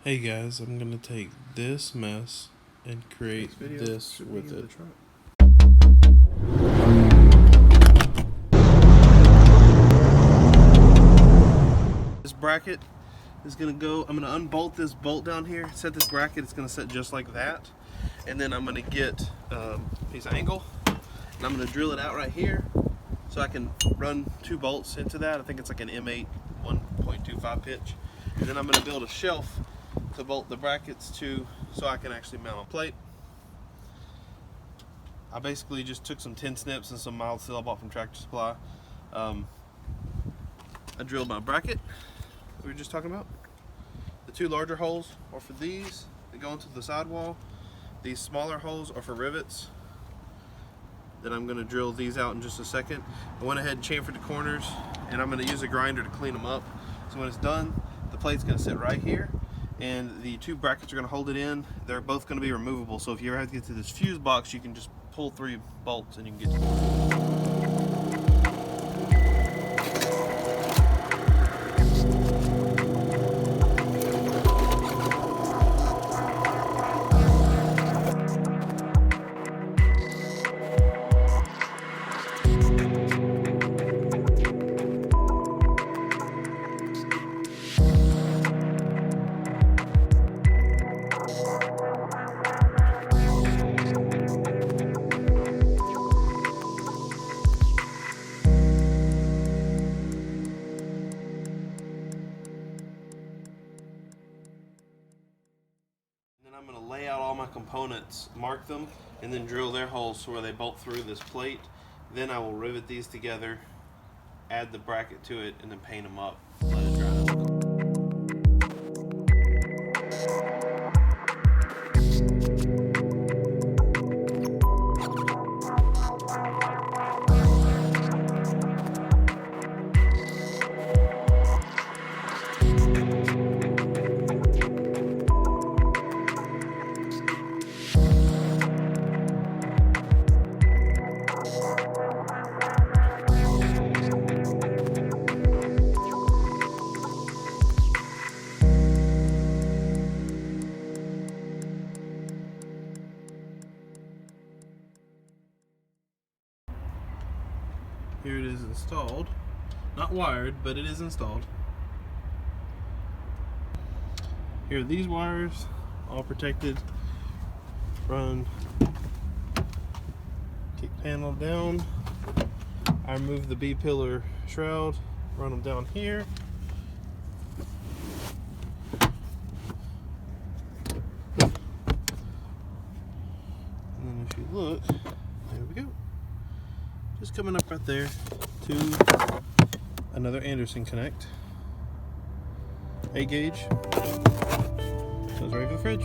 Hey guys, I'm gonna take this mess and create this with it. This bracket is gonna go, I'm gonna unbolt this bolt down here, set this bracket, it's gonna set just like that. And then I'm gonna get a piece of angle and I'm gonna drill it out right here so I can run 2 bolts into that. I think it's like an M8 1.25 pitch. And then I'm gonna build a shelf to bolt the brackets to so I can actually mount a plate. I basically just took some tin snips and some mild steel I bought from Tractor Supply. I drilled my bracket that we were just talking about. The 2 larger holes are for these that go into the sidewall. These smaller holes are for rivets. Then I'm going to drill these out in just a second. I went ahead and chamfered the corners and I'm going to use a grinder to clean them up. So when it's done, the plate's going to sit right here and the 2 brackets are going to hold it in. They're both going to be removable, so if you ever have to get to this fuse box, you can just pull 3 bolts and you can get to it. Then I'm going to lay out all my components, mark them, and then drill their holes so where they bolt through this plate. Then I will rivet these together, add the bracket to it, and then paint them up. Let it dry. Here it is installed. Not wired, but it is installed. Here are these wires, all protected. Run kick panel down. I remove the B-pillar shroud, run them down here. And then if you look, there we go. Just coming up right there to another Anderson connect. 8 gauge. Goes right for the fridge.